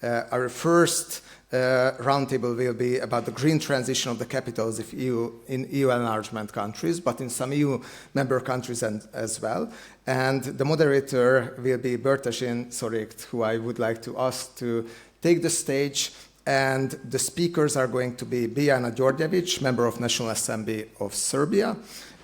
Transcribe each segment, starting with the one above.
Our first roundtable will be about the green transition of the capitals in EU enlargement countries, but in some EU member countries as well. And the moderator will be Burtejin Zorigt, who I would like to ask to take the stage. And the speakers are going to be Biljana Đorđević, member of National Assembly of Serbia,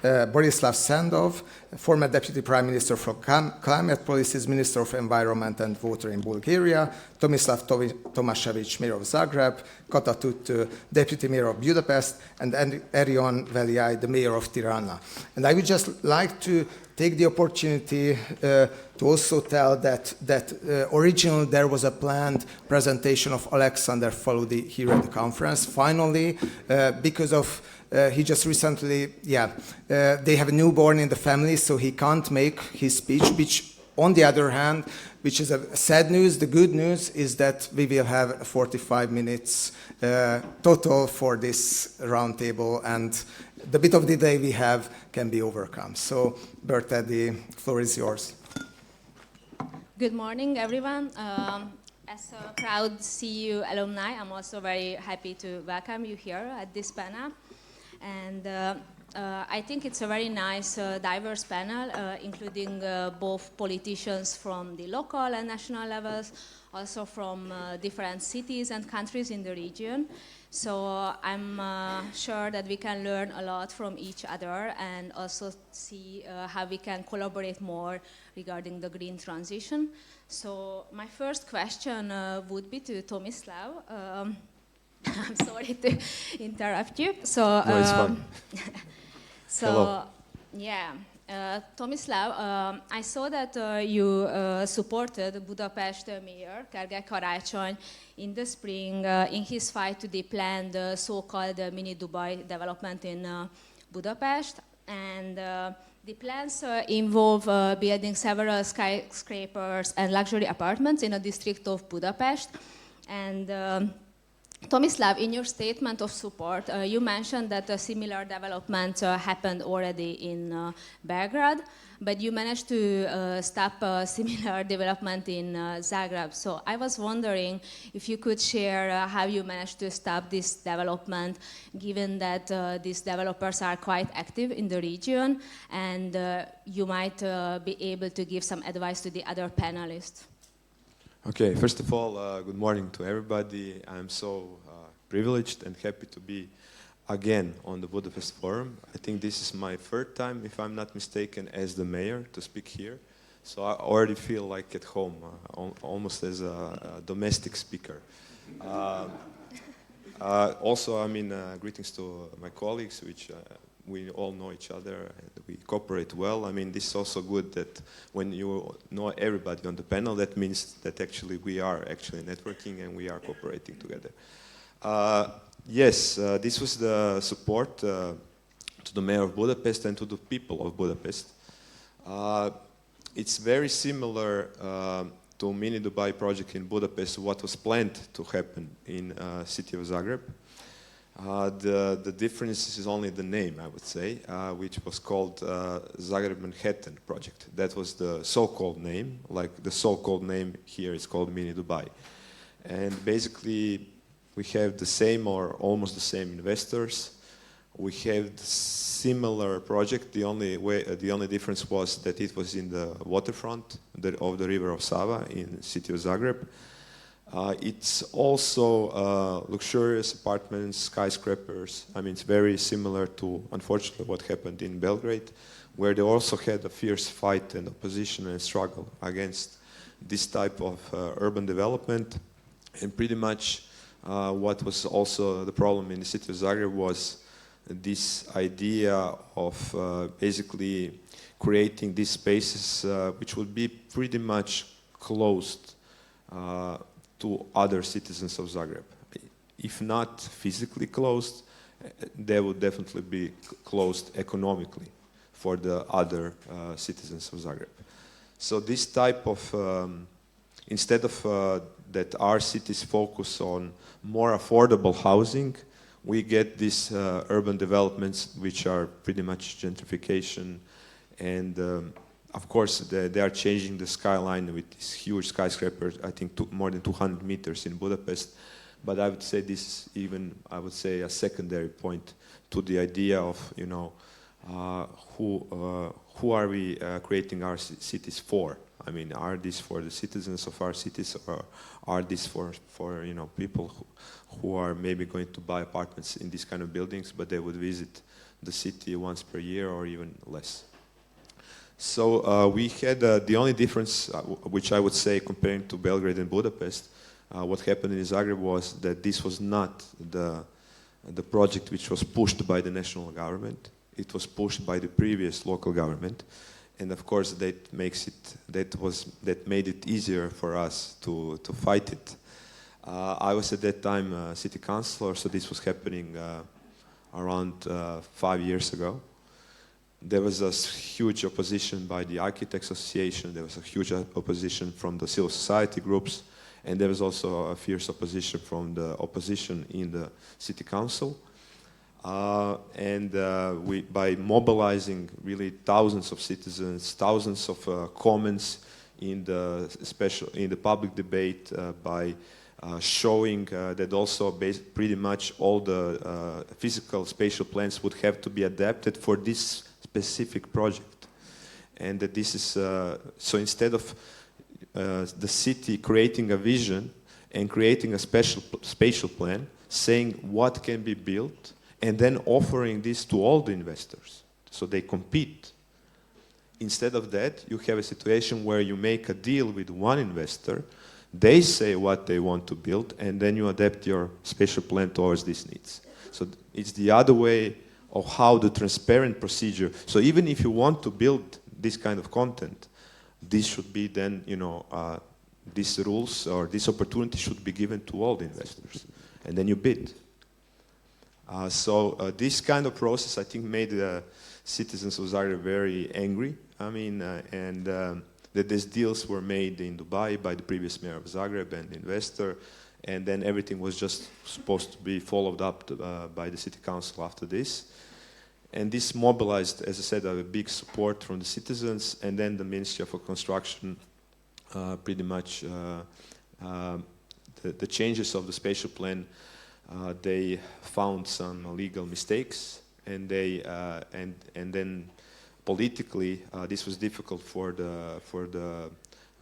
Borislav Sandov, former Deputy Prime Minister for Climate Policies, Minister of Environment and Water in Bulgaria, Tomislav Tomašević, Mayor of Zagreb, Kata Tüttő, Deputy Mayor of Budapest, and Erion Veliaj, the Mayor of Tirana. And I would just like to take the opportunity to also tell that originally there was a planned presentation of Alexander Faludi here at the conference. Finally, because of he just recently, they have a newborn in the family, so he can't make his speech, which on the other hand, which is a sad news, the good news is that we will have 45 minutes total for this roundtable, and the bit of the day we have can be overcome. So, Berta, the floor is yours. Good morning, everyone. As a proud CEU alumni, I'm also very happy to welcome you here at this panel. And I think it's a very nice, diverse panel, including both politicians from the local and national levels, also from different cities and countries in the region. So I'm sure that we can learn a lot from each other and also see how we can collaborate more regarding the green transition. So my first question would be to Tomislav. I'm sorry to interrupt you. So, no, it's fine. So, yeah, Tomislav, I saw that you supported Budapest Mayor Gergely Karácsony in the spring in his fight to the planned so-called mini Dubai development in Budapest, and the plans involve building several skyscrapers and luxury apartments in a district of Budapest. And Tomislav, in your statement of support, you mentioned that a similar development happened already in Belgrade, but you managed to stop a similar development in Zagreb. So I was wondering if you could share how you managed to stop this development, given that these developers are quite active in the region, and you might be able to give some advice to the other panelists. Okay, first of all, good morning to everybody. I'm so privileged and happy to be again on the Budapest Forum. I think this is my third time, if I'm not mistaken, as the mayor to speak here. So I already feel like at home, almost as a domestic speaker. Also, I mean, greetings to my colleagues, which we all know each other and we cooperate well. I mean, this is also good that when you know everybody on the panel, that means that actually we are actually networking and we are cooperating together. Yes, this was the support to the mayor of Budapest and to the people of Budapest. It's very similar to Mini Dubai project in Budapest, what was planned to happen in city of Zagreb. The difference is only the name, I would say, which was called Zagreb Manhattan project. That was the so-called name, like the so-called name here is called Mini Dubai. And basically, we have the same or almost the same investors. We have the similar project. The only difference was that it was in the waterfront of the river of Sava in the city of Zagreb. It's also luxurious apartments, skyscrapers. I mean, it's very similar to, unfortunately, what happened in Belgrade, where they also had a fierce fight and opposition and struggle against this type of urban development. And pretty much what was also the problem in the city of Zagreb was this idea of basically creating these spaces which would be pretty much closed to other citizens of Zagreb. If not physically closed, they would definitely be closed economically for the other citizens of Zagreb. So this type of, instead of that our cities focus on more affordable housing, we get these urban developments which are pretty much gentrification and of course, they are changing the skyline with this huge skyscraper, I think more than 200 meters in Budapest. But I would say this is even, I would say, a secondary point to the idea of, you know, who are we creating our cities for? I mean, are these for the citizens of our cities, or are these for you know, people who are maybe going to buy apartments in these kind of buildings, but they would visit the city once per year or even less? So we had the only difference, which I would say comparing to Belgrade and Budapest, what happened in Zagreb was that this was not the project which was pushed by the national government. It was pushed by the previous local government, and of course that made it easier for us to fight it. I was at that time city councillor, so this was happening around 5 years ago. There was a huge opposition by the Architects Association. There was a huge opposition from the civil society groups, and there was also a fierce opposition from the opposition in the city council. By mobilizing really thousands of citizens, thousands of comments in the public debate, by showing that also pretty much all the physical spatial plans would have to be adapted for this specific project, and that this is so instead of the city creating a vision and creating a spatial plan, saying what can be built, and then offering this to all the investors, so they compete. Instead of that, you have a situation where you make a deal with one investor, they say what they want to build, and then you adapt your spatial plan towards these needs. So it's the other way of how the transparent procedure. So even if you want to build this kind of content, this should be then, you know, these rules or this opportunity should be given to all the investors, and then you bid. So this kind of process, I think, made the citizens of Zagreb very angry. I mean, that these deals were made in Dubai by the previous mayor of Zagreb and the investor, and then everything was just supposed to be followed up by the city council after this. And this mobilized, as I said, a big support from the citizens, and then the Ministry of Construction pretty much the changes of the spatial plan. They found some legal mistakes, and then politically this was difficult for the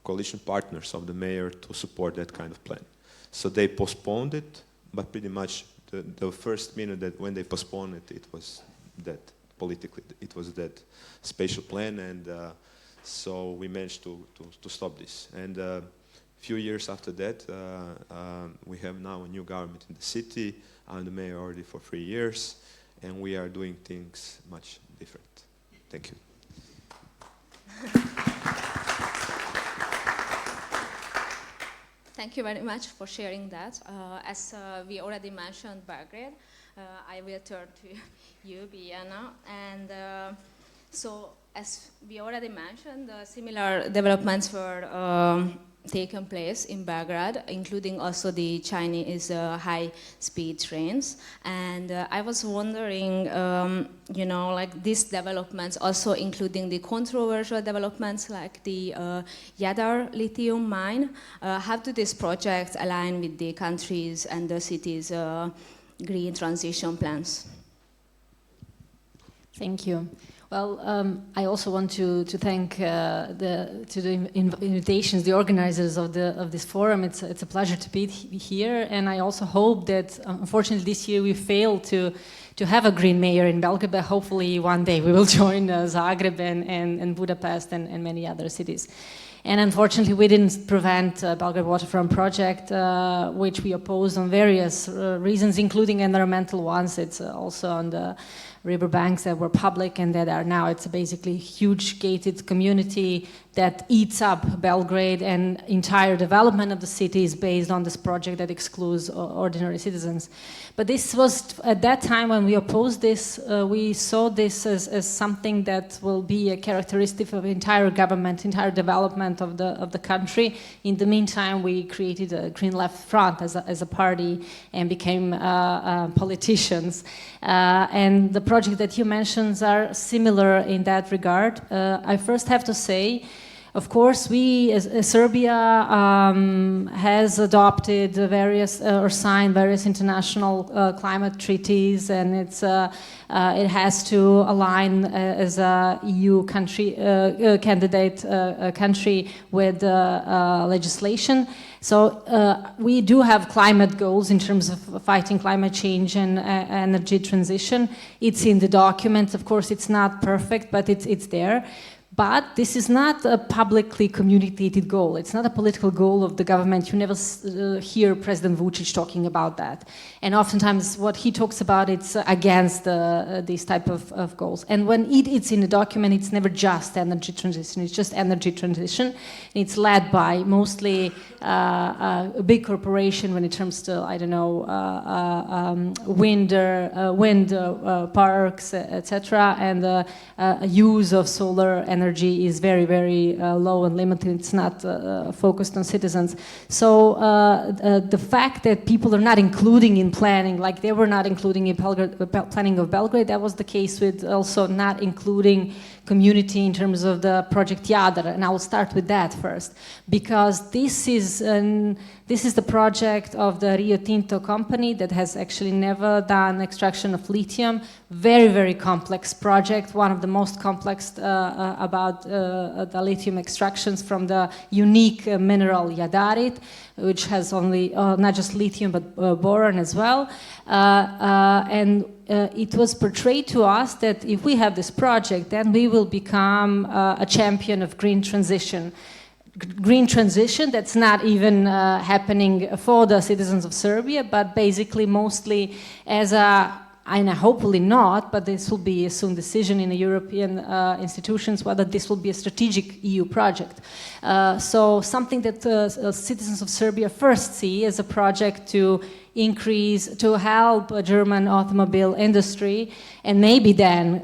coalition partners of the mayor to support that kind of plan. So they postponed it, but pretty much the first minute that when they postponed it, it was dead. Politically, it was dead spatial plan, and so we managed to stop this. And a few years after that, we have now a new government in the city. I'm the mayor already for 3 years, and we are doing things much different. Thank you. Thank you very much for sharing that. As we already mentioned Belgrade, I will turn to you, Biljana. And so, as we already mentioned, similar developments were taken place in Belgrade, including also the Chinese high-speed trains. And I was wondering, you know, like these developments, also including the controversial developments like the Jadar lithium mine, how do these projects align with the countries and the cities' green transition plans? Thank you. Well, I also want to thank the invitations, the organizers of this forum. It's a pleasure to be here, and I also hope that, unfortunately, this year we failed to have a green mayor in Belgrade, but hopefully one day we will join Zagreb and Budapest and many other cities. And unfortunately, we didn't prevent Belgrade Waterfront project, which we opposed on various reasons, including environmental ones. It's also on the riverbanks that were public and that are now, it's basically a huge gated community that eats up Belgrade, and entire development of the city is based on this project that excludes ordinary citizens. But this was, at that time when we opposed this, we saw this as something that will be a characteristic of entire government, entire development of the country. In the meantime, we created a Green Left Front as a party and became politicians. And the projects that you mentioned are similar in that regard. I first have to say, of course, we, as Serbia, has adopted various or signed various international climate treaties, and it has to align as a EU country, candidate country with legislation. So we do have climate goals in terms of fighting climate change and energy transition. It's in the document. Of course, it's not perfect, but it's there. But this is not a publicly communicated goal. It's not a political goal of the government. You never hear President Vučić talking about that. And oftentimes what he talks about, it's against these type of goals. And when it's in a document, it's never just energy transition. It's just energy transition. It's led by mostly a big corporation when it comes to, I don't know, wind parks, etc. And use of solar energy is very, very low and limited. It's not focused on citizens. So the fact that people are not including in planning, like they were not including in planning of Belgrade, that was the case with also not including community in terms of the project Jadar, and I will start with that first, because this is the project of the Rio Tinto company that has actually never done extraction of lithium. Very, very complex project, one of the most complex about the lithium extractions from the unique mineral Jadarit, which has only not just lithium but boron as well. And it was portrayed to us that if we have this project, then we will become a champion of green transition. Green transition that's not even happening for the citizens of Serbia, but basically mostly as a, and hopefully not, but this will be a soon decision in the European institutions whether this will be a strategic EU project. So something that citizens of Serbia first see as a project to increase, to help a German automobile industry, and maybe then,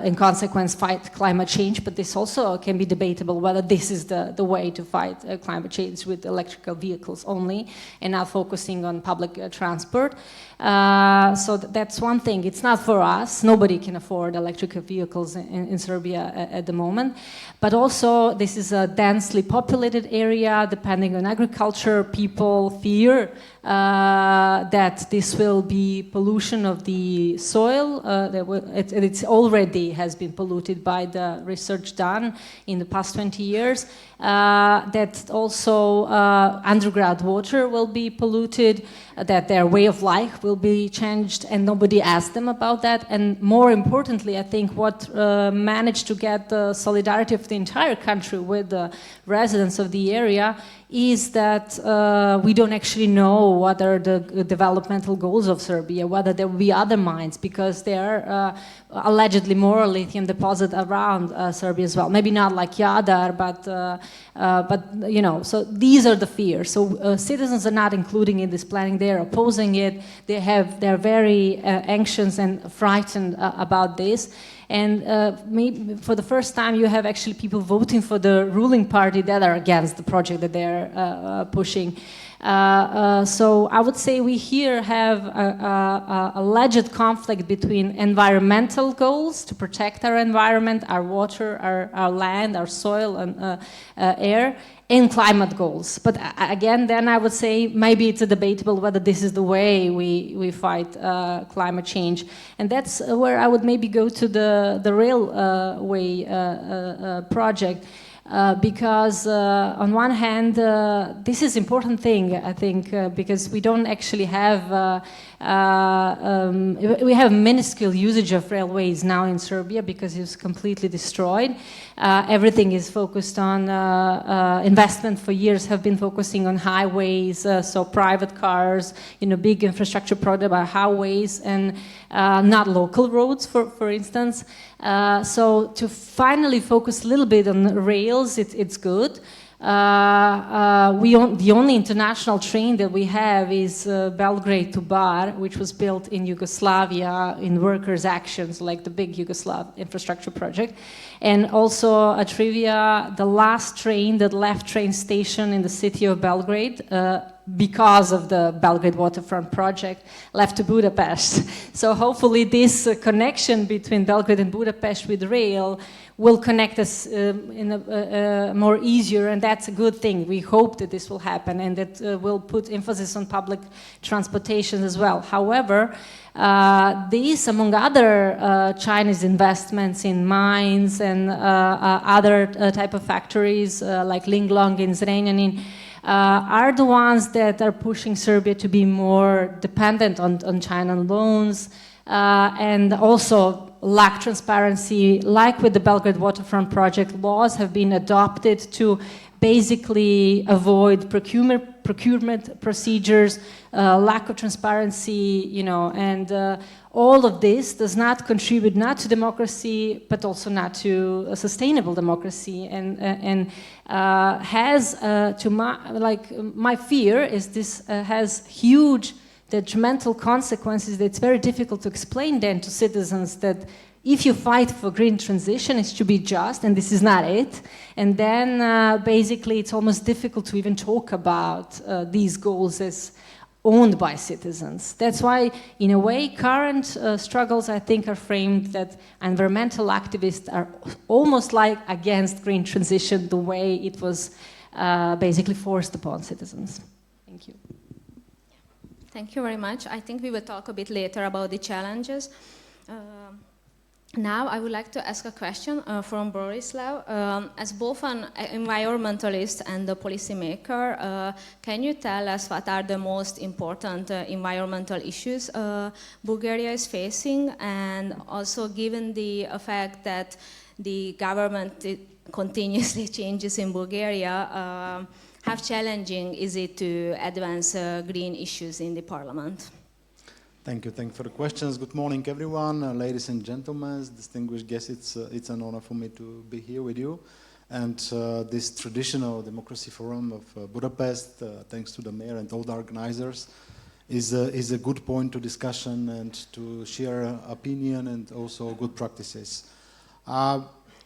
in consequence, fight climate change. But this also can be debatable whether this is the way to fight climate change with electrical vehicles only, and not focusing on public transport. So that's one thing. It's not for us. Nobody can afford electric vehicles in Serbia at the moment. But also, this is a densely populated area. Depending on agriculture, people fear that this will be pollution of the soil. It already has been polluted by the research done in the past 20 years. That also underground water will be polluted, that their way of life will be changed, and nobody asked them about that. And more importantly, I think what managed to get the solidarity of the entire country with the residents of the area is that we don't actually know what are the developmental goals of Serbia, whether there will be other mines, because there are allegedly more lithium deposits around Serbia as well. Maybe not like Jadar, but you know, so these are the fears. So citizens are not including in this planning, they're opposing it, they're very anxious and frightened about this. And maybe for the first time, you have actually people voting for the ruling party that are against the project that they're pushing. So I would say we here have a alleged conflict between environmental goals to protect our environment, our water, our land, our soil and air, and climate goals. But again, then I would say maybe it's debatable whether this is the way we fight climate change. And that's where I would maybe go to the railway project. Because on one hand, this is an important thing, I think, because we don't actually have, we have minuscule usage of railways now in Serbia because it's completely destroyed. Everything is focused on investment for years have been focusing on highways, so private cars, you know, big infrastructure project by highways and not local roads, for instance. So to finally focus a little bit on rails, it's good. The only international train that we have is Belgrade to Bar, which was built in Yugoslavia in workers' actions, like the big Yugoslav infrastructure project. And also a trivia, the last train that left train station in the city of Belgrade, because of the Belgrade waterfront project, left to Budapest. So hopefully this connection between Belgrade and Budapest with rail will connect us in a more easier, and that's a good thing. We hope that this will happen and that will put emphasis on public transportation as well. However, these, among other Chinese investments in mines and other type of factories like Linglong in Zrenjanin, are the ones that are pushing Serbia to be more dependent on China loans, and also lack transparency. Like with the Belgrade waterfront project, laws have been adopted to basically avoid procurement procedures, lack of transparency, you know, and all of this does not contribute not to democracy, but also not to a sustainable democracy, and has my fear is this has huge detrimental consequences that it's very difficult to explain then to citizens that if you fight for green transition, it should be just, and this is not it. And then basically it's almost difficult to even talk about these goals as owned by citizens. That's why, in a way, current struggles, I think, are framed that environmental activists are almost like against green transition, the way it was basically forced upon citizens. Thank you. Thank you very much. I think we will talk a bit later about the challenges. Now I would like to ask a question from Borislav. As both an environmentalist and a policymaker, can you tell us what are the most important environmental issues Bulgaria is facing, and also given the fact that the government continuously changes in Bulgaria, how challenging is it to advance green issues in the parliament? Thank you for the questions. Good morning, everyone, ladies and gentlemen, distinguished guests. It's an honor for me to be here with you. And this traditional democracy forum of Budapest, thanks to the mayor and all the organizers, is a good point to discussion and to share opinion and also good practices.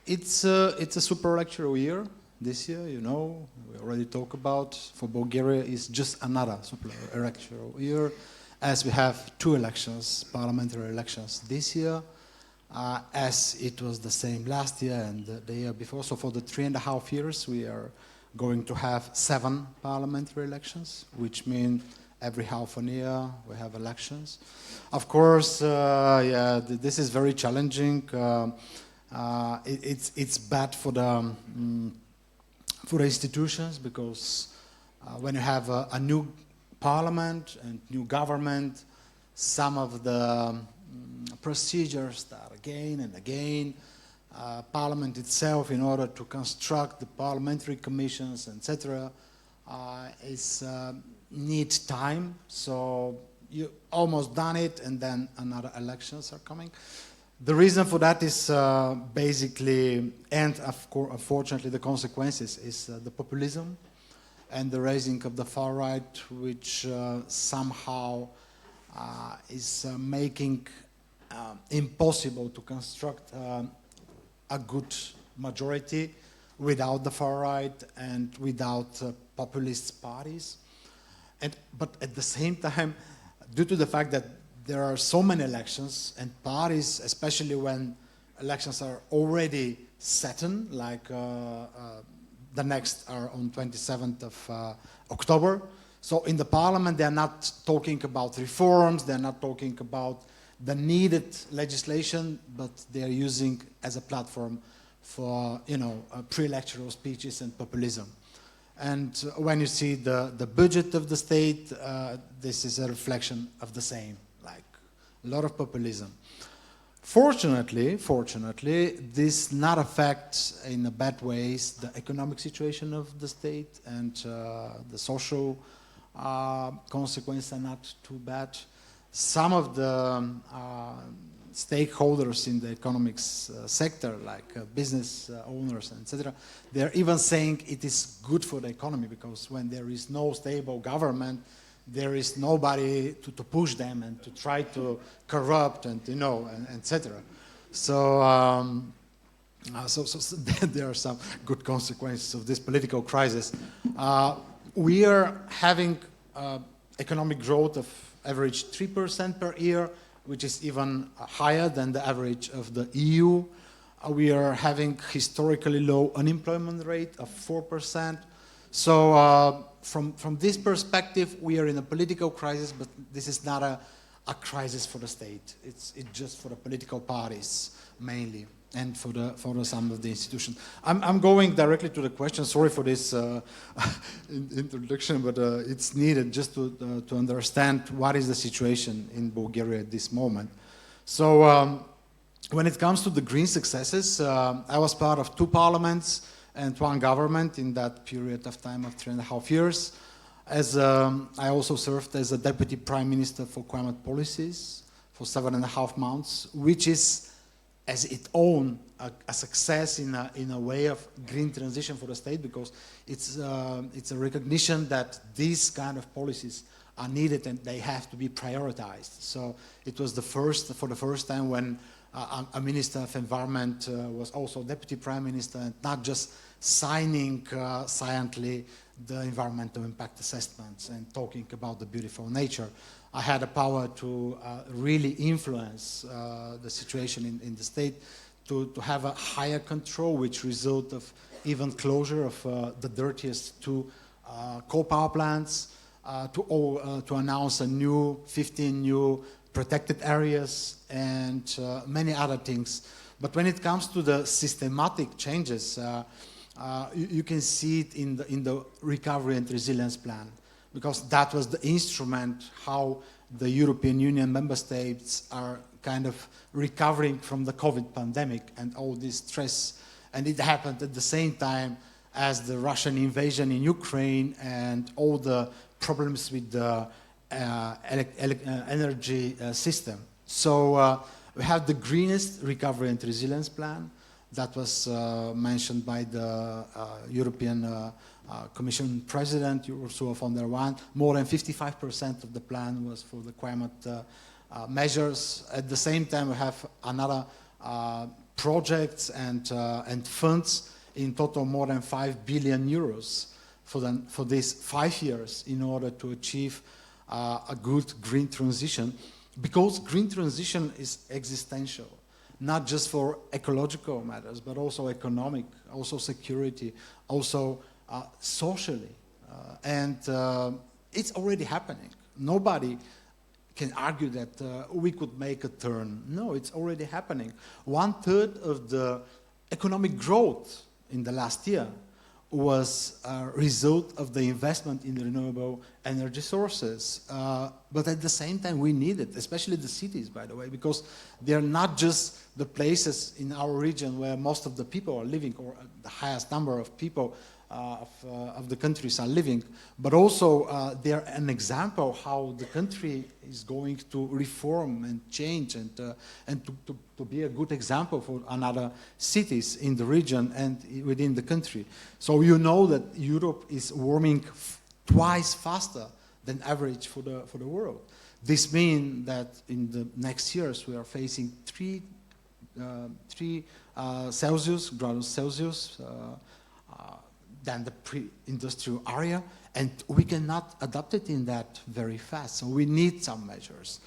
It's a super electoral year. This year, you know, we already talked about, for Bulgaria, it's just another super electoral year, as we have two elections, parliamentary elections this year, as it was the same last year and the year before. So for the 3.5 years, we are going to have 7 parliamentary elections, which means every half a year we have elections. Of course, this is very challenging. It's bad for the institutions, because when you have a new parliament and new government, some of the procedures start again and again. Parliament itself, in order to construct the parliamentary commissions, etc., need time. So you almost done it, and then another elections are coming. The reason for that is basically, and of course, unfortunately, the consequences is the populism and the raising of the far right, which somehow is making impossible to construct a good majority without the far right and without populist parties. But at the same time, due to the fact that there are so many elections and parties, especially when elections are already settled, like the next are on 27th of October. So in the parliament, they're not talking about reforms, they're not talking about the needed legislation, but they're using as a platform for, you know, pre-electoral speeches and populism. And when you see the budget of the state, this is a reflection of the same, like a lot of populism. Fortunately, this not affects in a bad ways the economic situation of the state, and the social consequences are not too bad. Some of the stakeholders in the economics sector, like business owners, etc., they're even saying it is good for the economy, because when there is no stable government, there is nobody to push them and to try to corrupt and, you know, etc. So, so there are some good consequences of this political crisis. We are having economic growth of average 3% per year, which is even higher than the average of the EU. We are having historically low unemployment rate of 4%. So from this perspective, we are in a political crisis, but this is not a crisis for the state. It's just for the political parties mainly, and for some of the institutions. I'm going directly to the question. Sorry for this introduction, but it's needed just to understand what is the situation in Bulgaria at this moment. So when it comes to the green successes, I was part of 2 parliaments and 1 government in that period of time of 3.5 years. As I also served as a deputy prime minister for climate policies for 7.5 months, which is as its own a success in a way of green transition for the state, because it's a recognition that these kind of policies are needed and they have to be prioritized. So it was for the first time when a minister of environment was also deputy prime minister, and not just signing silently the environmental impact assessments and talking about the beautiful nature. I had the power to really influence the situation in the state, to have a higher control, which result of even closure of the dirtiest 2 coal power plants, to announce 15 new protected areas, and many other things. But when it comes to the systematic changes, you can see it in the recovery and resilience plan, because that was the instrument how the European Union member states are kind of recovering from the COVID pandemic and all this stress. And it happened at the same time as the Russian invasion in Ukraine and all the problems with the energy system. So we have the greenest recovery and resilience plan that was mentioned by the European Commission President, Ursula von der Leyen. More than 55% of the plan was for the climate measures. At the same time, we have another projects and funds, in total more than 5 billion euros for these 5 years in order to achieve a good green transition, because green transition is existential, not just for ecological matters, but also economic, also security, also socially. And it's already happening. Nobody can argue that we could make a turn. No, it's already happening. 1/3 of the economic growth in the last year was a result of the investment in renewable energy sources. But at the same time, we need it, especially the cities, by the way, because they're not just the places in our region where most of the people are living, or the highest number of people of the countries are living, but also they're an example how the country is going to reform and change, and to be a good example for another cities in the region and within the country. So you know that Europe is warming twice faster than average for the world. This means that in the next years we are facing 3 grados Celsius than the pre-industrial area, and we cannot adapt it in that very fast. So we need some measures.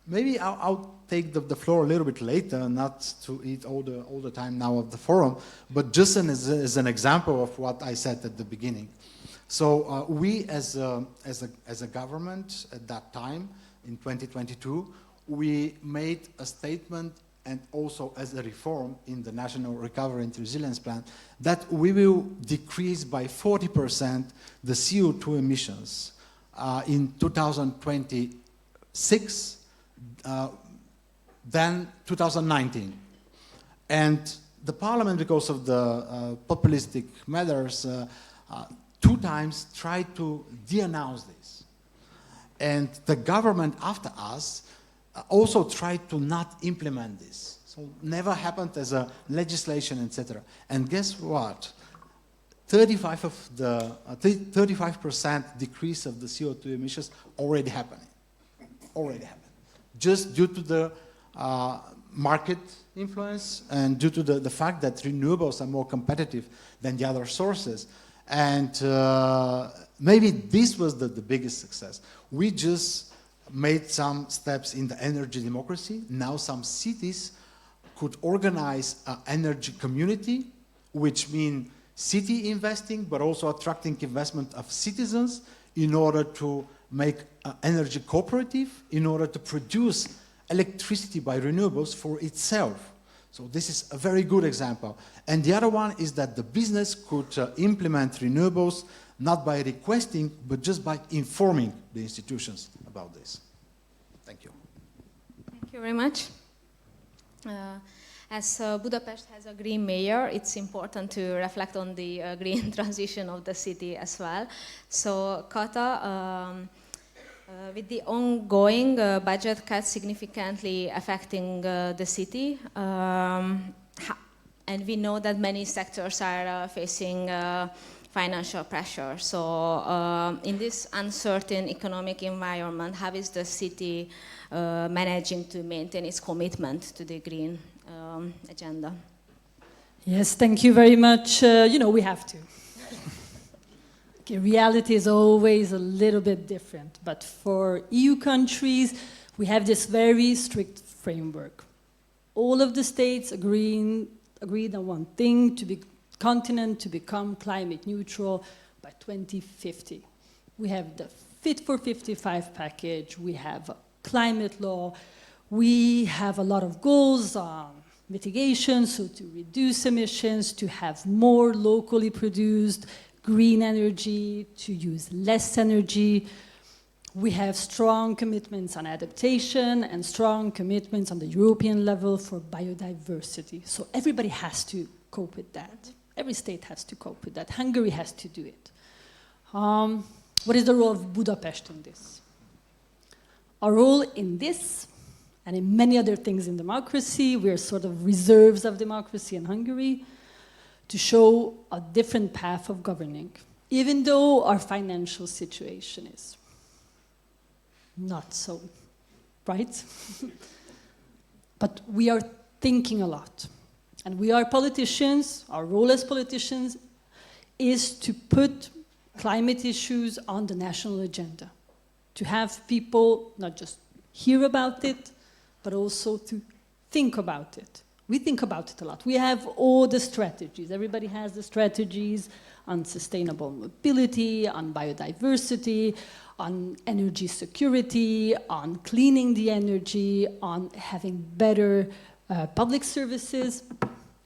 Maybe I'll take the floor a little bit later, not to eat all the time now of the forum, but just as an example of what I said at the beginning. So we as a government at that time, in 2022, we made a statement, and also as a reform in the National Recovery and Resilience Plan, that we will decrease by 40% the CO2 emissions in 2026 than 2019. And the parliament, because of the populistic matters, 2 times tried to de-announce this. And the government after us also tried to not implement this. So never happened as a legislation, etc. And guess what? 35% decrease of the CO2 emissions already happening. Already happened. Just due to the market influence and due to the fact that renewables are more competitive than the other sources. And maybe this was the biggest success. We just made some steps in the energy democracy. Now some cities could organize an energy community, which means city investing, but also attracting investment of citizens in order to make an energy cooperative, in order to produce electricity by renewables for itself. So this is a very good example. And the other one is that the business could implement renewables not by requesting, but just by informing the institutions about this. Thank you. Thank you very much. As Budapest has a green mayor, it's important to reflect on the green transition of the city as well. So Kata, with the ongoing budget cuts significantly affecting the city, and we know that many sectors are facing financial pressure. So in this uncertain economic environment, how is the city managing to maintain its commitment to the green agenda? Yes, thank you very much. We have to. Okay, reality is always a little bit different, but for EU countries, we have this very strict framework. All of the states agreed on one thing, to be continent to become climate neutral by 2050. We have the Fit for 55 package, we have a climate law, we have a lot of goals on mitigation, so to reduce emissions, to have more locally produced green energy, to use less energy. We have strong commitments on adaptation and strong commitments on the European level for biodiversity. So everybody has to cope with that. Every state has to cope with that. Hungary has to do it. What is the role of Budapest in this? Our role in this, and in many other things in democracy, we are sort of reserves of democracy in Hungary, to show a different path of governing, even though our financial situation is not so bright. But we are thinking a lot. And we are politicians, our role as politicians is to put climate issues on the national agenda, to have people not just hear about it, but also to think about it. We think about it a lot. We have all the strategies. Everybody has the strategies on sustainable mobility, on biodiversity, on energy security, on cleaning the energy, on having better public services.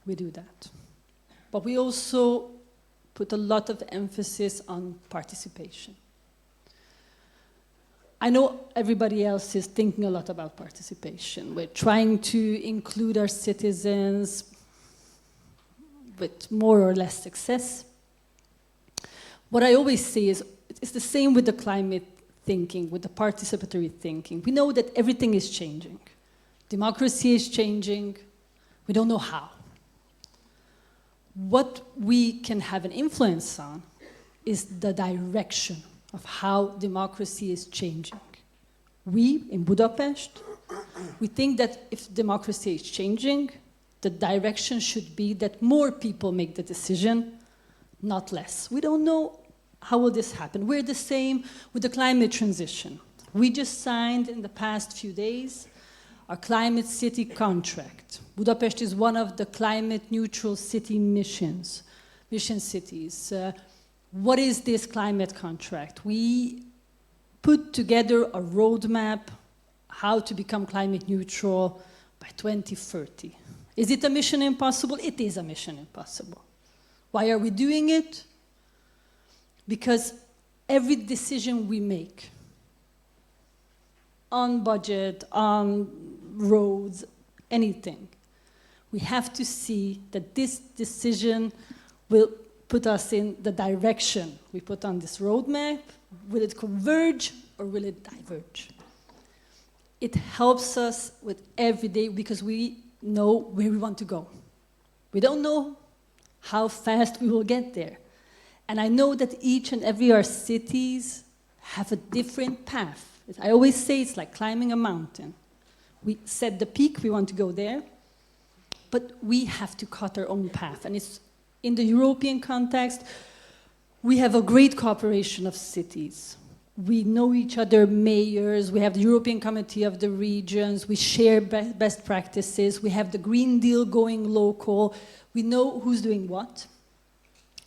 We do that. But we also put a lot of emphasis on participation. I know everybody else is thinking a lot about participation. We're trying to include our citizens with more or less success. What I always say is it's the same with the climate thinking, with the participatory thinking. We know that everything is changing. Democracy is changing. We don't know how. What we can have an influence on is the direction of how democracy is changing. We, in Budapest, we think that if democracy is changing, the direction should be that more people make the decision, not less. We don't know how will this happen. We're the same with the climate transition. We just signed in the past few days our climate city contract. Budapest is one of the climate neutral city mission cities. What is this climate contract? We put together a roadmap how to become climate neutral by 2030. Is it a mission impossible? It is a mission impossible. Why are we doing it? Because every decision we make on budget, on roads, anything, we have to see that this decision will put us in the direction we put on this roadmap. Will it converge or will it diverge? it helps us with every day because we know where we want to go. We don't know how fast we will get there. And I know that each and every our cities have a different path. I always say it's like climbing a mountain. We set the peak, we want to go there, but we have to cut our own path. And it's in the European context, we have a great cooperation of cities. We know each other, mayors, we have the European Committee of the Regions, we share best practices, we have the Green Deal going local, we know who's doing what,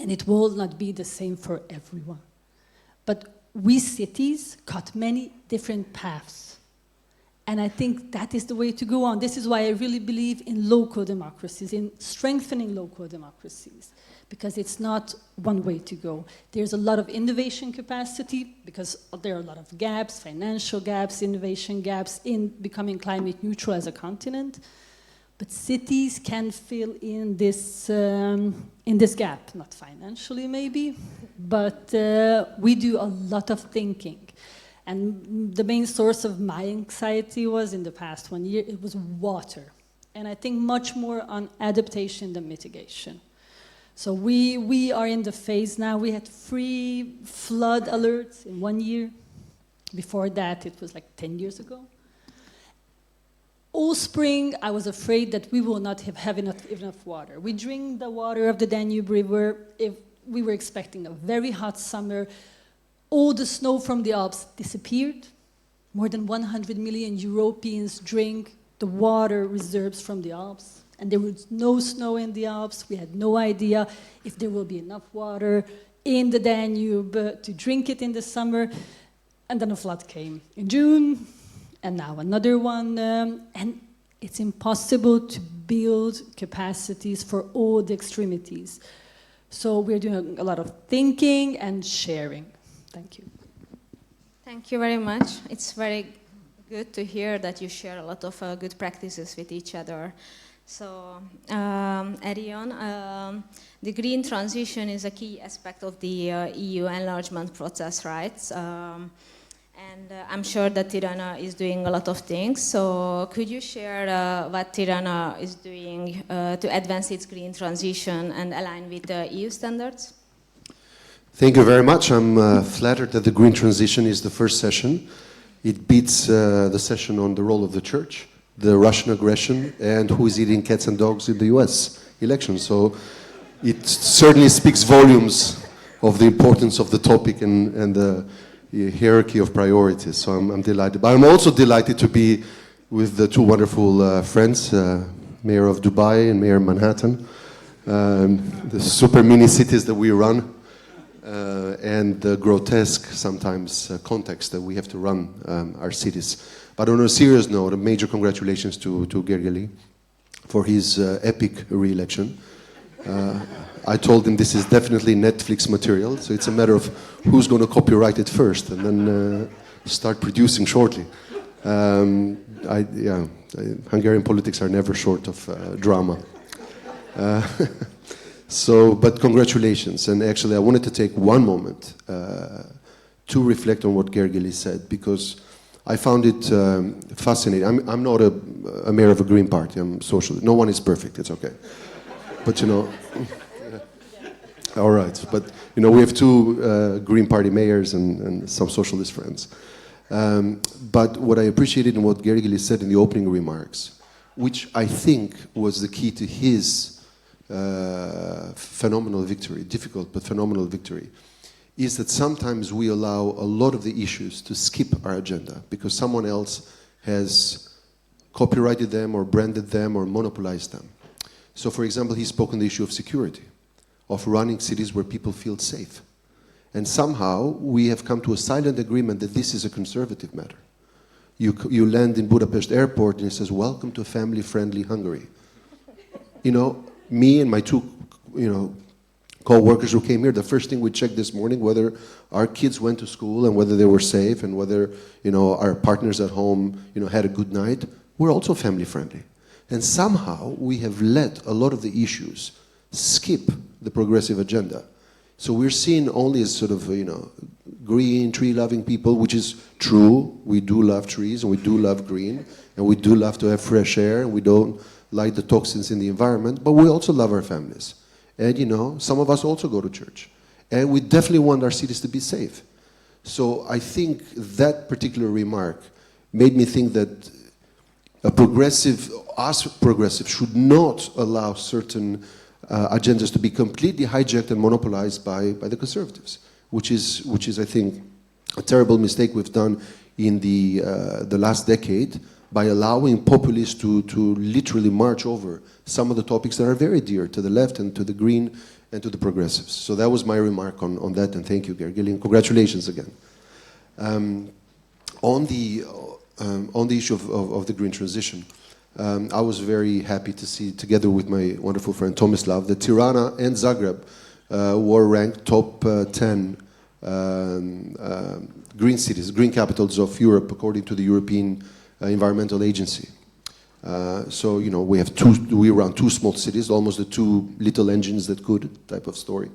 and it will not be the same for everyone. But we cities cut many different paths. And I think that is the way to go on. This is why I really believe in local democracies, in strengthening local democracies, because it's not one way to go. There's a lot of innovation capacity, because there are a lot of gaps, financial gaps, innovation gaps in becoming climate neutral as a continent. But cities can fill in this gap, not financially maybe, but we do a lot of thinking. And the main source of my anxiety was in the past 1 year, it was water. And I think much more on adaptation than mitigation. So we are in the phase now, we had 3 flood alerts in 1 year. Before that, it was like 10 years ago. All spring, I was afraid that we will not have enough water. We drink the water of the Danube River. If we were expecting a very hot summer. All the snow from the Alps disappeared. More than 100 million Europeans drink the water reserves from the Alps. And there was no snow in the Alps. We had no idea if there will be enough water in the Danube to drink it in the summer. And then a flood came in June. And now another one, and it's impossible to build capacities for all the extremities. So we're doing a lot of thinking and sharing. Thank you. Thank you very much. It's very good to hear that you share a lot of good practices with each other. So, Erion, the green transition is a key aspect of the EU enlargement process, right? And I'm sure that Tirana is doing a lot of things. So could you share what Tirana is doing to advance its green transition and align with the EU standards? Thank you very much. I'm flattered that the green transition is the first session. It beats the session on the role of the church, the Russian aggression, and who is eating cats and dogs in the US election. So it certainly speaks volumes of the importance of the topic and the hierarchy of priorities, so I'm delighted. But I'm also delighted to be with the 2 wonderful friends, Mayor of Dubai and Mayor of Manhattan, the super mini cities that we run, and the grotesque, sometimes, context that we have to run our cities. But on a serious note, a major congratulations to Gergely for his epic re-election. I told him this is definitely Netflix material, so it's a matter of who's going to copyright it first and then start producing shortly. Hungarian politics are never short of drama. But congratulations. And actually, I wanted to take one moment to reflect on what Gergely said, because I found it fascinating. I'm not a mayor of a Green Party. I'm socialist. No one is perfect. It's okay. But you know... All right, but you know we have 2 Green Party mayors and some socialist friends. But what I appreciated in what Gergely said in the opening remarks, which I think was the key to his phenomenal victory, difficult but phenomenal victory, is that sometimes we allow a lot of the issues to skip our agenda because someone else has copyrighted them or branded them or monopolized them. So, for example, he spoke on the issue of security, of running cities where people feel safe. And somehow we have come to a silent agreement that this is a conservative matter. You land in Budapest airport and it says, welcome to family-friendly Hungary. You know, me and my 2, co-workers who came here, the first thing we checked this morning, whether our kids went to school and whether they were safe and whether, our partners at home, had a good night. We're also family-friendly. And somehow we have let a lot of the issues skip the progressive agenda. So we're seen only as sort of, green, tree-loving people, which is true. We do love trees, and we do love green, and we do love to have fresh air, and we don't like the toxins in the environment, but we also love our families. And, you know, some of us also go to church. And we definitely want our cities to be safe. So I think that particular remark made me think that us progressive should not allow certain agendas to be completely hijacked and monopolized by the conservatives, which is I think a terrible mistake we've done in the last decade by allowing populists to literally march over some of the topics that are very dear to the left and to the green and to the progressives. So that was my remark on that, and thank you, Gergely, and congratulations again. On the issue of the green transition, I was very happy to see, together with my wonderful friend Tomislav, that Tirana and Zagreb were ranked top 10 green cities, green capitals of Europe, according to the European Environmental Agency. So, you know, we run two small cities, almost the two little engines that could type of story.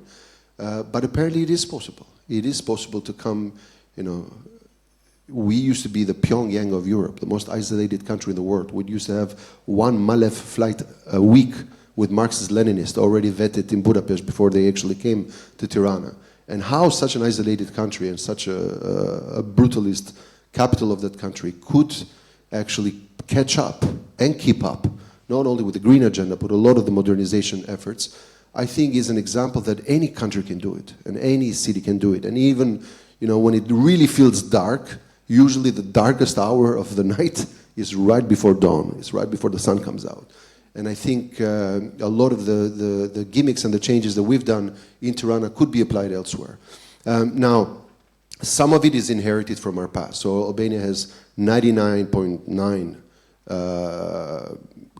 But apparently it is possible. It is possible to come, you know, we used to be the Pyongyang of Europe, the most isolated country in the world. We used to have one Malev flight a week with Marxist-Leninists already vetted in Budapest before they actually came to Tirana. And how such an isolated country and such a brutalist capital of that country could actually catch up and keep up, not only with the green agenda, but a lot of the modernization efforts, I think is an example that any country can do it, and any city can do it. And even, you know, when it really feels dark, usually the darkest hour of the night is right before dawn, it's right before the sun comes out. And I think a lot of the gimmicks and the changes that we've done in Tirana could be applied elsewhere. Now, some of it is inherited from our past. So Albania has 99.9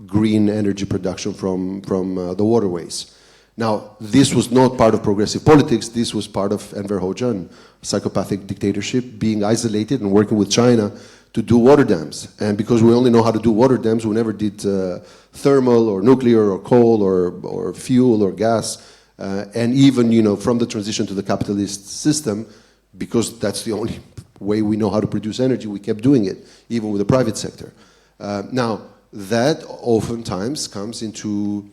green energy production from the waterways. Now, this was not part of progressive politics. This was part of Enver Hoxha's psychopathic dictatorship, being isolated and working with China to do water dams. And because we only know how to do water dams, we never did thermal or nuclear or coal or fuel or gas. And even, you know, from the transition to the capitalist system, because that's the only way we know how to produce energy, we kept doing it, even with the private sector. Now, that oftentimes comes into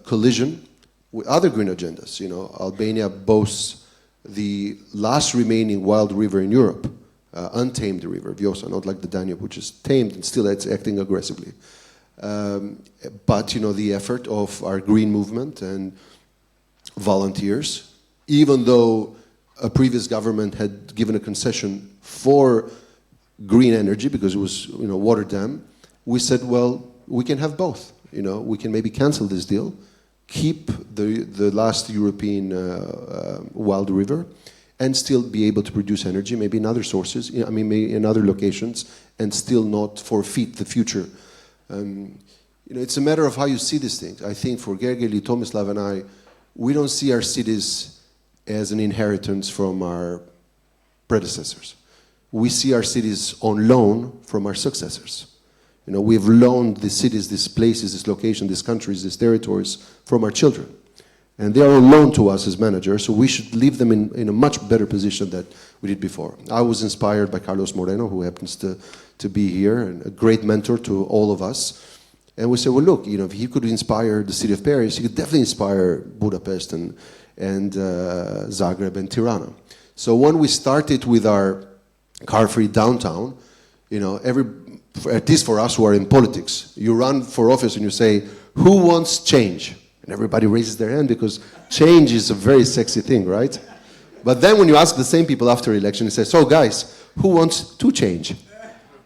collision with other green agendas. You know, Albania boasts the last remaining wild river in Europe, untamed river, Vjosa, not like the Danube, which is tamed and still it's acting aggressively. But, you know, the effort of our green movement and volunteers, even though a previous government had given a concession for green energy because it was, you know, water dam, we said, well, we can have both. You know, we can maybe cancel this deal, keep the last European wild river, and still be able to produce energy, maybe in other sources, I mean, maybe in other locations, and still not forfeit the future. You know, it's a matter of how you see these things. I think for Gergely, Tomislav, and I, we don't see our cities as an inheritance from our predecessors. We see our cities on loan from our successors. You know, we've loaned these cities, these places, this location, these countries, these territories from our children. And they are on loan to us as managers, so we should leave them in a much better position than we did before. I was inspired by Carlos Moreno, who happens to be here, and a great mentor to all of us. And we said, well, look, you know, if he could inspire the city of Paris, he could definitely inspire Budapest and Zagreb and Tirana. So when we started with our car-free downtown, you know, at least for us who are in politics, you run for office and you say, who wants change? And everybody raises their hand because change is a very sexy thing, right? But then when you ask the same people after election, you say, so guys, who wants to change?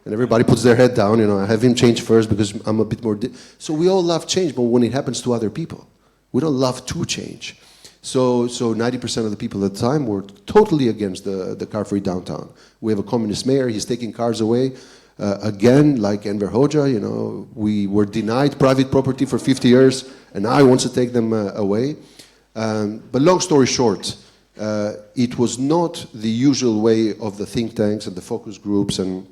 And everybody puts their head down, you know, I have him change first because I'm a bit more... So we all love change, but when it happens to other people, we don't love to change. So 90% of the people at the time were totally against the car-free downtown. We have a communist mayor, he's taking cars away. Again, like Enver Hoxha, you know, we were denied private property for 50 years, and now he wants to take them away. But long story short, it was not the usual way of the think tanks and the focus groups and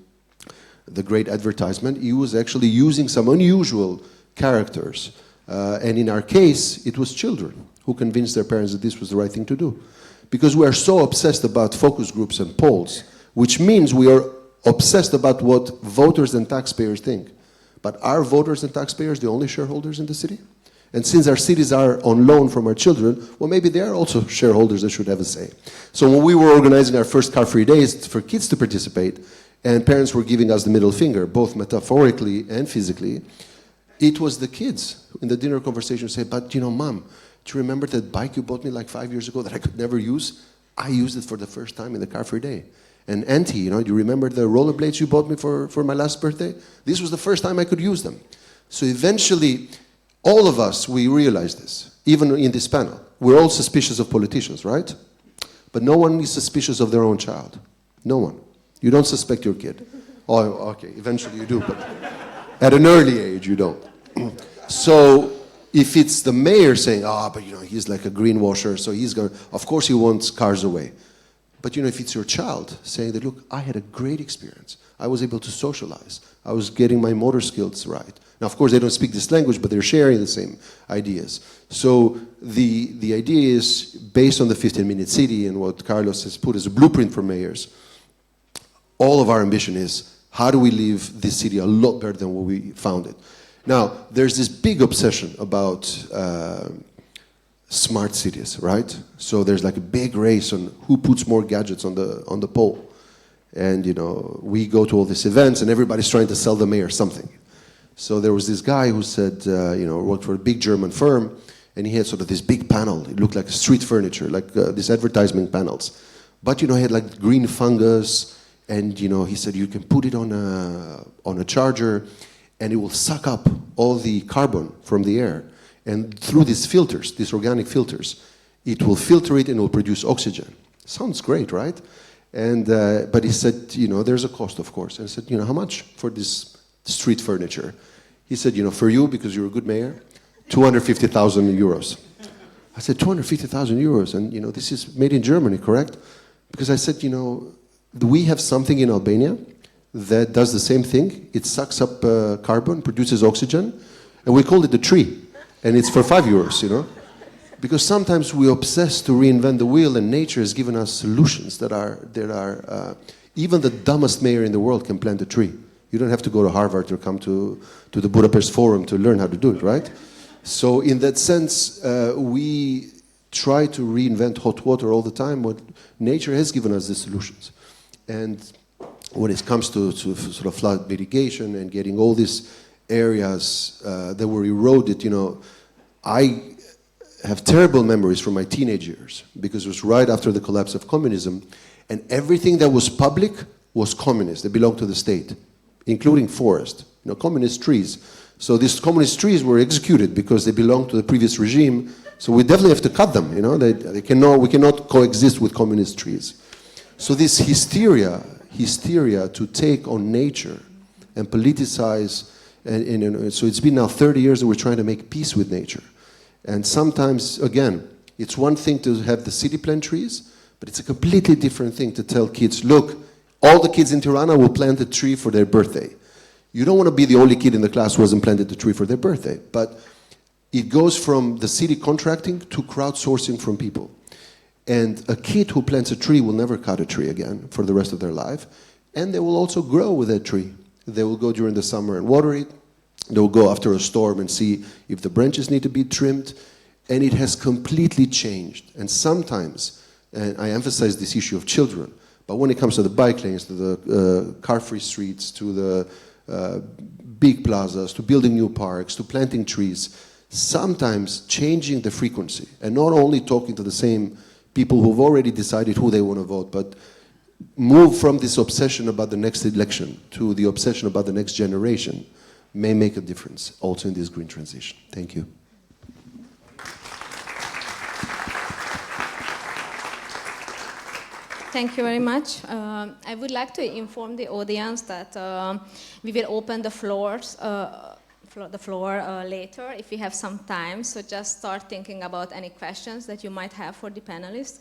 the great advertisement. He was actually using some unusual characters. And in our case, it was children who convinced their parents that this was the right thing to do. because we are so obsessed about focus groups and polls, which means we are obsessed about what voters and taxpayers think. But are voters and taxpayers the only shareholders in the city? And since our cities are on loan from our children, well, maybe they are also shareholders that should have a say. So when we were organizing our first car-free days for kids to participate, and parents were giving us the middle finger, both metaphorically and physically, it was the kids in the dinner conversation who said, but, you know, Mom, do you remember that bike you bought me like 5 years ago that I could never use? I used it for the first time in the car-free day. And Auntie, you know, do you remember the rollerblades you bought me for my last birthday? This was the first time I could use them. So eventually, all of us, we realize this, even in this panel. We're all suspicious of politicians, right? But no one is suspicious of their own child. No one. You don't suspect your kid. Oh, okay, eventually you do, but at an early age you don't. So if it's the mayor saying, but you know, he's like a greenwasher, so he's going, of course he wants cars away. But you know, if it's your child saying that, look, I had a great experience. I was able to socialize. I was getting my motor skills right. Now, of course, they don't speak this language, but they're sharing the same ideas. So the idea is, based on the 15-minute city and what Carlos has put as a blueprint for mayors, all of our ambition is, how do we leave this city a lot better than what we found it? Now, there's this big obsession about smart cities, right? So there's like a big race on who puts more gadgets on the pole. And, you know, we go to all these events and everybody's trying to sell the mayor something. So there was this guy who said, you know, worked for a big German firm, and he had sort of this big panel. It looked like street furniture, like these advertising panels. But, you know, he had like green fungus, and, you know, he said you can put it on a charger, and it will suck up all the carbon from the air. And through these filters, these organic filters, it will filter it and it will produce oxygen. Sounds great, right? And but he said, you know, there's a cost, of course. And I said, you know, how much for this street furniture? He said, you know, for you, because you're a good mayor, 250,000 euros. I said, 250,000 euros, and, you know, this is made in Germany, correct? Because I said, you know, we have something in Albania that does the same thing. It sucks up carbon, produces oxygen, and we call it the tree. And it's for 5 euros, you know? Because sometimes we obsess to reinvent the wheel, and nature has given us solutions that are even the dumbest mayor in the world can plant a tree. You don't have to go to Harvard or come to the Budapest Forum to learn how to do it, right? So in that sense, we try to reinvent hot water all the time, but nature has given us the solutions. And when it comes to sort of flood mitigation and getting all these areas that were eroded, you know, I have terrible memories from my teenage years, because it was right after the collapse of communism, and everything that was public was communist. They belonged to the state, including forest, you know, communist trees. So these communist trees were executed because they belonged to the previous regime. So we definitely have to cut them. You know, we cannot coexist with communist trees. So this hysteria to take on nature and politicize, and so it's been now 30 years that we're trying to make peace with nature. And sometimes, again, it's one thing to have the city plant trees, but it's a completely different thing to tell kids, look, all the kids in Tirana will plant a tree for their birthday. You don't want to be the only kid in the class who hasn't planted a tree for their birthday. But it goes from the city contracting to crowdsourcing from people. And a kid who plants a tree will never cut a tree again for the rest of their life. And they will also grow with that tree. They will go during the summer and water it. They will go after a storm and see if the branches need to be trimmed. And it has completely changed. And sometimes, and I emphasize this issue of children, but when it comes to the bike lanes, to the car-free streets, to the big plazas, to building new parks, to planting trees, sometimes changing the frequency and not only talking to the same people who've already decided who they want to vote, but move from this obsession about the next election to the obsession about the next generation may make a difference also in this green transition. Thank you. Thank you very much. I would like to inform the audience that we will open the floor later if we have some time. So just start thinking about any questions that you might have for the panelists.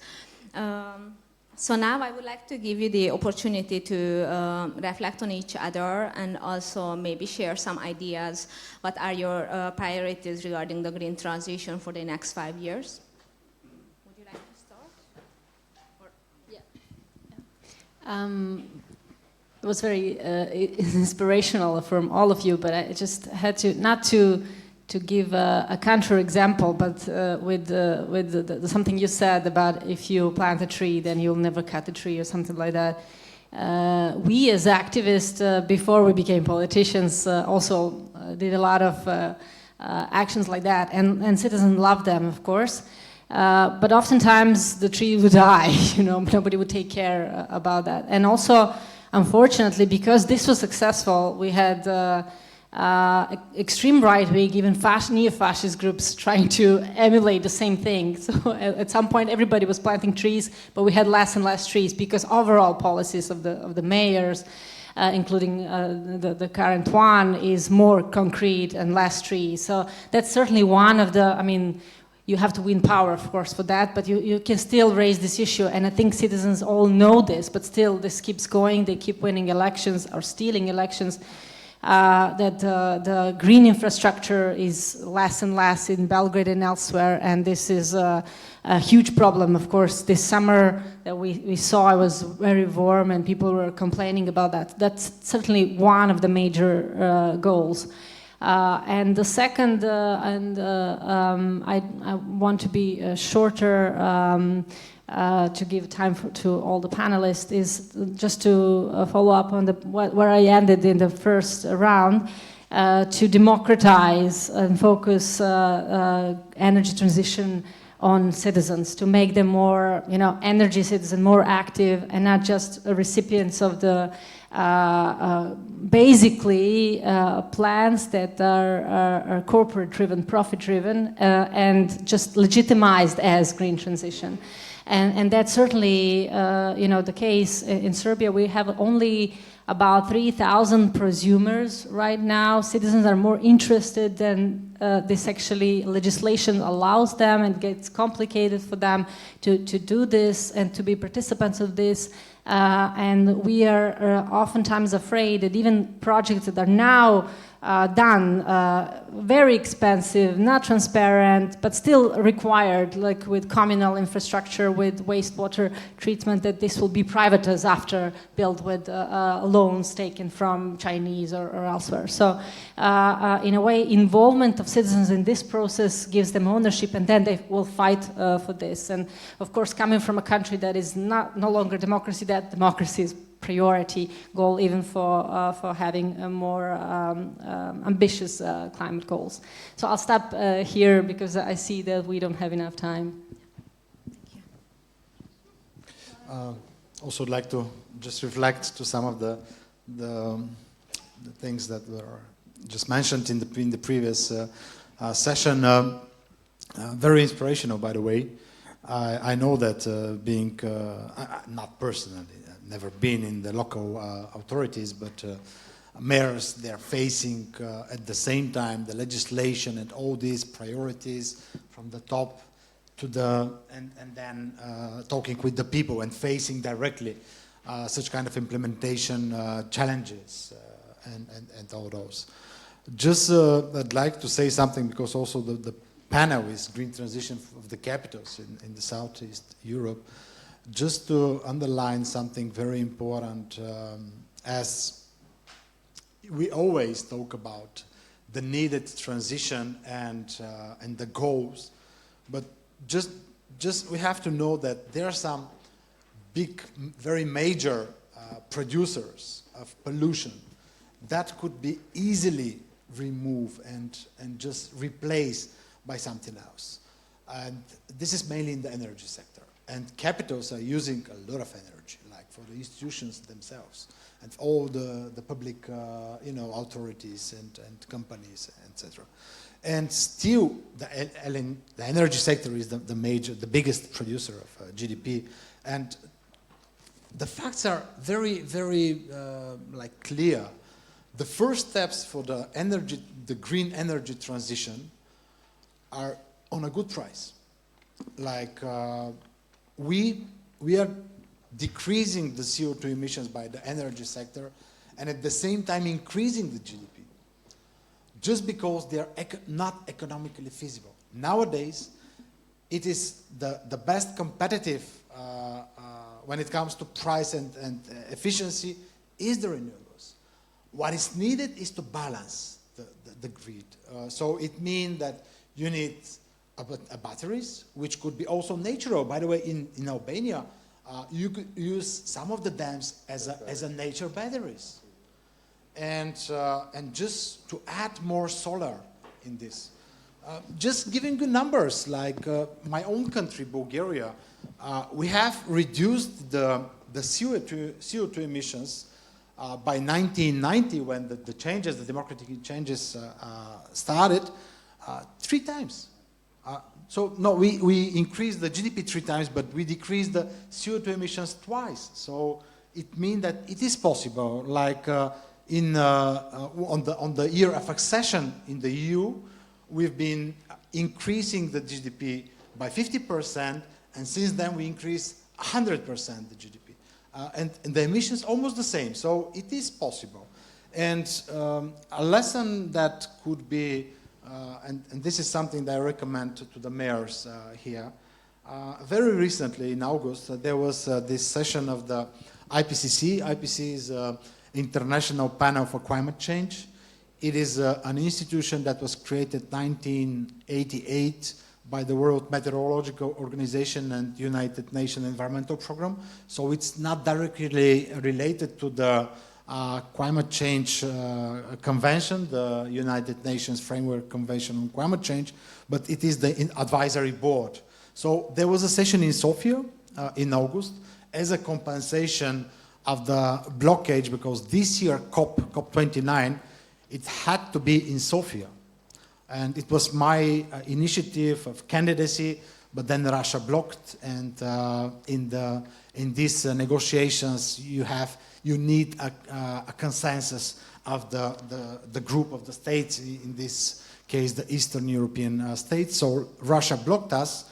So now I would like to give you the opportunity to reflect on each other and also maybe share some ideas. What are your priorities regarding the green transition for the next 5 years? Would you like to start? It was very inspirational from all of you, but I just had to, not to give a counter example, but with something you said about if you plant a tree, then you'll never cut a tree or something like that. We as activists, before we became politicians, also did a lot of actions like that, and citizens loved them, of course. But oftentimes the tree would die, you know, nobody would take care about that. And also, unfortunately, because this was successful, we had extreme right-wing, even neo-fascist groups trying to emulate the same thing. So at some point, everybody was planting trees, but we had less and less trees because overall policies of the mayors, including the current one, is more concrete and less trees. So that's certainly one of the, I mean, you have to win power, of course, for that, but you can still raise this issue, and I think citizens all know this, but still this keeps going. They keep winning elections or stealing elections. That the green infrastructure is less and less in Belgrade and elsewhere, and this is a huge problem. Of course, this summer that we saw, it was very warm, and people were complaining about that. That's certainly one of the major goals. And the second, I want to be shorter to give time to all the panelists, is just to follow up on where I ended in the first round, to democratize and focus energy transition on citizens, to make them more, you know, energy citizens, more active, and not just recipients of the basically plans that are corporate-driven, profit-driven, and just legitimized as green transition. And that's certainly, you know, the case in Serbia. We have only about 3,000 prosumers right now. Citizens are more interested than this actually legislation allows them, and gets complicated for them to do this and to be participants of this. And we are oftentimes afraid that even projects that are now done, very expensive, not transparent, but still required, like with communal infrastructure, with wastewater treatment, that this will be privatized after, built with loans taken from Chinese or elsewhere. So in a way, involvement of citizens in this process gives them ownership, and then they will fight for this. And of course, coming from a country that is no longer democracy, that democracy is priority goal, even for having a more ambitious climate goals. So I'll stop here because I see that we don't have enough time. Thank you. Also, I'd like to just reflect to some of the things that were just mentioned in the previous session. Very inspirational, by the way. I know that being not personally, never been in the local authorities, but mayors, they're facing at the same time the legislation and all these priorities from the top to and then talking with the people and facing directly such kind of implementation challenges and all those. Just I'd like to say something, because also the panel is green transition of the capitals in the Southeast Europe. Just to underline something very important, as we always talk about the needed transition and the goals, but just we have to know that there are some big, very major producers of pollution that could be easily removed and just replaced by something else. And this is mainly in the energy sector. And capitals are using a lot of energy, like for the institutions themselves, and all the public, authorities and companies, etc. And still, the energy sector is the biggest producer of GDP. And the facts are very, very clear. The first steps for the green energy transition are on a good price. We are decreasing the CO2 emissions by the energy sector, and at the same time increasing the GDP, just because they are not economically feasible. Nowadays, it is the best competitive when it comes to price and efficiency is the renewables. What is needed is to balance the grid. So it means that you need batteries, which could be also natural. By the way, in Albania, you could use some of the dams as a nature batteries. And just to add more solar in this. Just giving you numbers, like my own country, Bulgaria, we have reduced the CO2 emissions by 1990, when the democratic changes started, 3 times. So no, we increased the GDP 3 times, but we decreased the CO2 emissions twice. So it means that it is possible. Like on the year of accession in the EU, we've been increasing the GDP by 50%, and since then we increased 100% the GDP. And the emissions almost the same, so it is possible. And a lesson that could be, and this is something that I recommend to the mayors here, very recently in August, there was this session of the IPCC. IPCC is International Panel for Climate Change. It is an institution that was created in 1988 by the World Meteorological Organization and United Nations Environmental Program. So it's not directly related to the Climate Change Convention, the United Nations Framework Convention on Climate Change, but it is the advisory board. So there was a session in Sofia in August as a compensation of the blockage, because this year COP29, it had to be in Sofia. And it was my initiative of candidacy, but then Russia blocked. And in these negotiations, you need a consensus of the group of the states, in this case, the Eastern European states. So Russia blocked us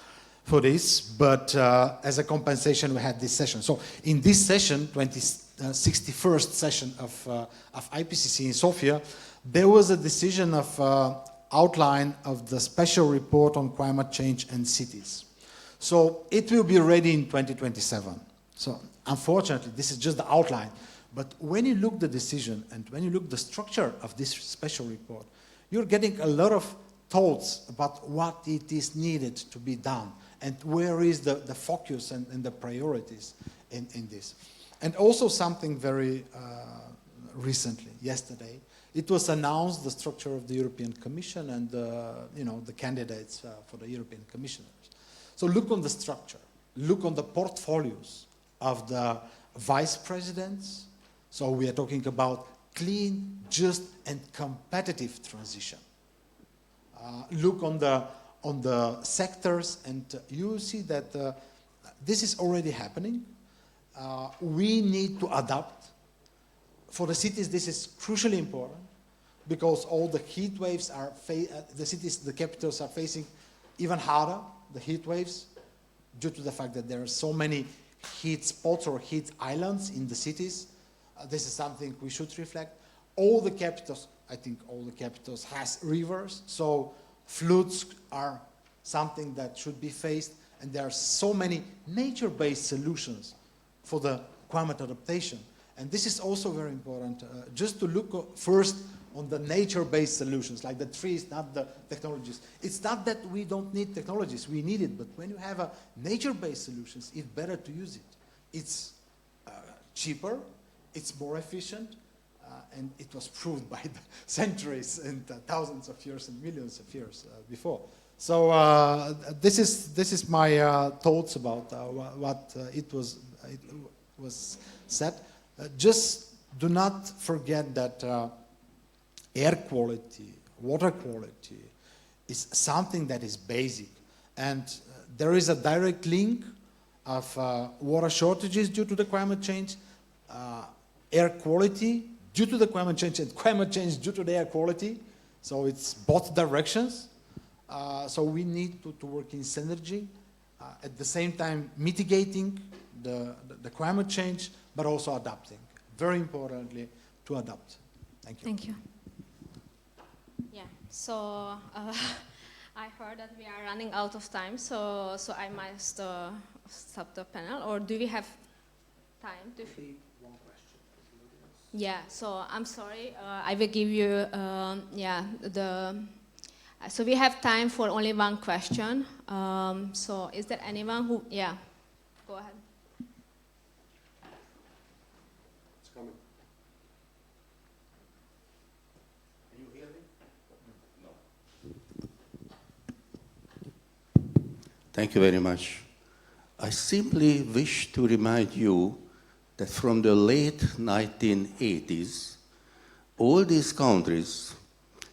for this, but as a compensation, we had this session. So in this session, 61st session of IPCC in Sofia, there was a decision of outline of the special report on climate change and cities. So it will be ready in 2027. So unfortunately, this is just the outline. But when you look the decision and when you look the structure of this special report, you're getting a lot of thoughts about what it is needed to be done and where is the focus and the priorities in this. And also something very recently, yesterday, it was announced the structure of the European Commission and the candidates for the European commissioners. So look on the structure, look on the portfolios of the vice presidents. So we are talking about clean, just, and competitive transition. Look on the sectors, and you see that this is already happening. We need to adapt. For the cities, this is crucially important, because all the heat waves are, the cities, the capitals are facing even harder, the heat waves, due to the fact that there are so many heat spots or heat islands in the cities. This is something we should reflect. All the capitals, I think all the capitals has rivers, so floods are something that should be faced, and there are so many nature-based solutions for the climate adaptation. And this is also very important, just to look first on the nature-based solutions, like the trees, not the technologies. It's not that we don't need technologies, we need it, but when you have a nature-based solutions, it's better to use it. It's cheaper, it's more efficient, and it was proved by the centuries and thousands of years and millions of years before. So this is my thoughts about what it was said. Just do not forget that air quality, water quality is something that is basic. And there is a direct link of water shortages due to the climate change, air quality due to the climate change, and climate change due to the air quality. So it's both directions. So we need to work in synergy, at the same time mitigating the climate change, but also adapting. Very importantly, to adapt. Thank you. Thank you. Yeah, so I heard that we are running out of time, so I must stop the panel. Or do we have time to... Yeah, so I'm sorry, I will give you, so we have time for only one question. So is there anyone who, go ahead. It's coming. Can you hear me? No. Thank you very much. I simply wish to remind you that from the late 1980s, all these countries,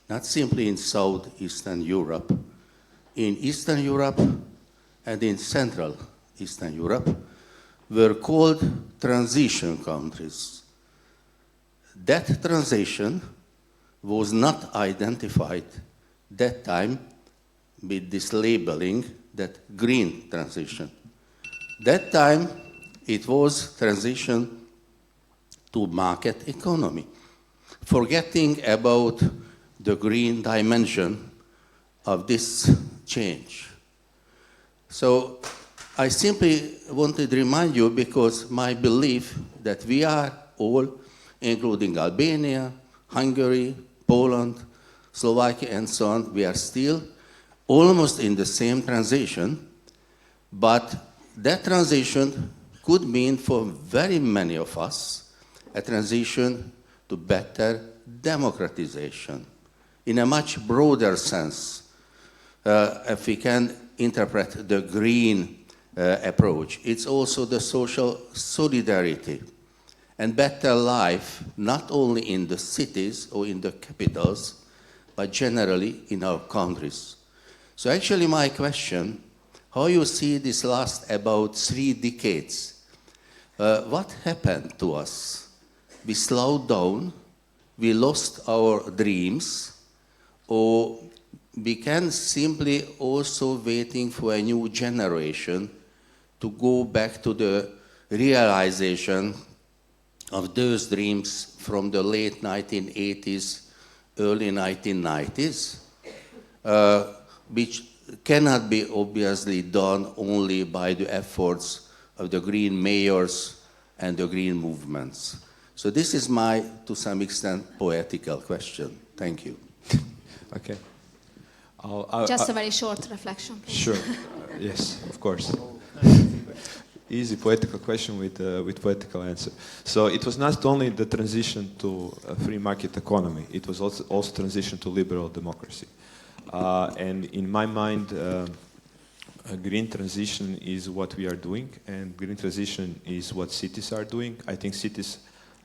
not simply in Southeastern Europe, in Eastern Europe and in Central Eastern Europe, were called transition countries. That transition was not identified that time with this labeling, that green transition. That time, it was transition to market economy, forgetting about the green dimension of this change. So I simply wanted to remind you, because my belief that we are all, including Albania, Hungary, Poland, Slovakia, and so on, we are still almost in the same transition, but that transition could mean for very many of us a transition to better democratization in a much broader sense, if we can interpret the green approach. It's also the social solidarity and better life, not only in the cities or in the capitals, but generally in our countries. So actually my question, how you see this last about 3 decades? What happened to us? We slowed down, we lost our dreams, or we can simply also waiting for a new generation to go back to the realization of those dreams from the late 1980s, early 1990s, which cannot be obviously done only by the efforts of the green mayors and the green movements. So this is my, to some extent, poetical question. Thank you. Okay. Just a very short reflection, please. Sure. Yes, of course. Easy poetical question with poetical answer. So it was not only the transition to a free market economy, it was also transition to liberal democracy. And in my mind, a green transition is what we are doing, and green transition is what cities are doing. I think cities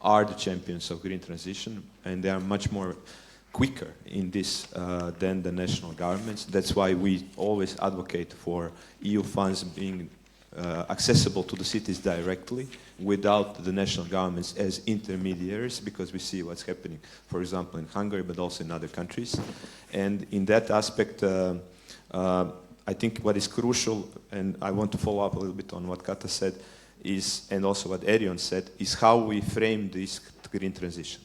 are the champions of green transition, and they are much more quicker in this than the national governments. That's why we always advocate for EU funds being accessible to the cities directly without the national governments as intermediaries, because we see what's happening, for example, in Hungary, but also in other countries. And in that aspect, I think what is crucial, and I want to follow up a little bit on what Kata said, is, and also what Erion said, is how we frame this green transition.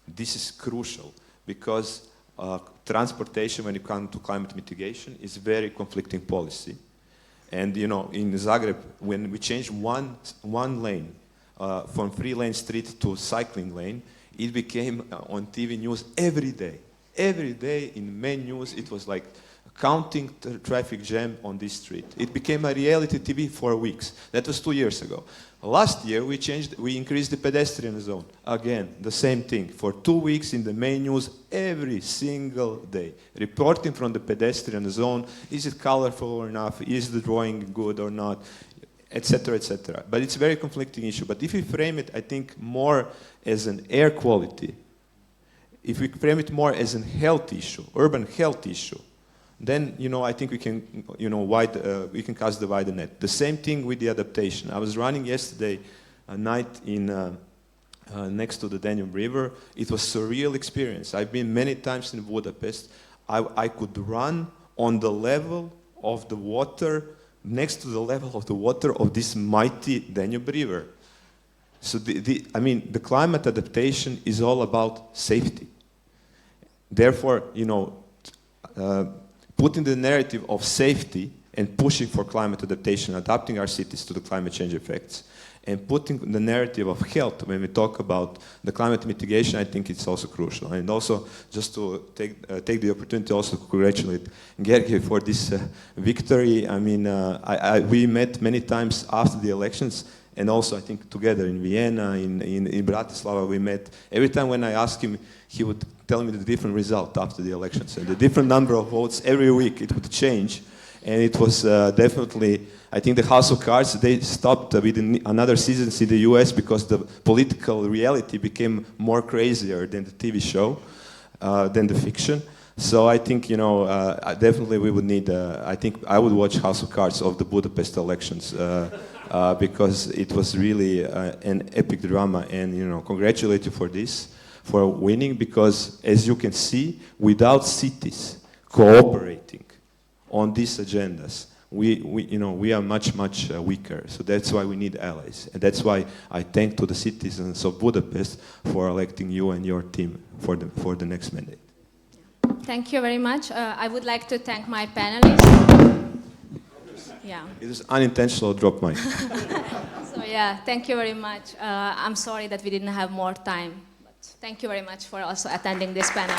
This is crucial because transportation, when it comes to climate mitigation, is very conflicting policy. And you know, in Zagreb, when we changed one lane from 3-lane street to cycling lane, it became on TV news every day. Every day in main news, it was like counting the traffic jam on this street. It became a reality TV for weeks. That was 2 years ago. Last year, we increased the pedestrian zone. Again, the same thing. For 2 weeks in the main news, every single day. Reporting from the pedestrian zone, is it colorful or not? Is the drawing good or not? Etc., etc. But it's a very conflicting issue. But if we frame it, I think, more as an air quality, if we frame it more as a health issue, urban health issue, then, you know, I think we can, you know, we can cast the wider net. The same thing with the adaptation. I was running yesterday a night in next to the Danube River. It was a surreal experience. I've been many times in Budapest. I could run on the level of the water, next to the level of the water of this mighty Danube River. So I mean, the climate adaptation is all about safety. Therefore, you know, putting the narrative of safety and pushing for climate adaptation, adapting our cities to the climate change effects, and putting the narrative of health when we talk about the climate mitigation, I think it's also crucial. And also, just to take the opportunity also to congratulate Gergely for this victory. I mean, we met many times after the elections, and also I think together in Vienna, in Bratislava, we met. Every time when I asked him, he would tell me the different result after the elections, and the different number of votes every week, it would change. And it was definitely, I think the House of Cards, they stopped with another season in the US because the political reality became more crazier than the TV show, than the fiction. So I think, you know, definitely we would need, I think I would watch House of Cards of the Budapest elections because it was really an epic drama. And, you know, congratulate you for this, for winning, because as you can see, without cities cooperating on these agendas, we are much weaker. So that's why we need allies, and that's why I thank to the citizens of Budapest for electing you and your team for the next mandate. Thank you very much. I would like to thank my panelists. Yeah. It was unintentional drop mic. So yeah, thank you very much. I'm sorry that we didn't have more time, but thank you very much for also attending this panel.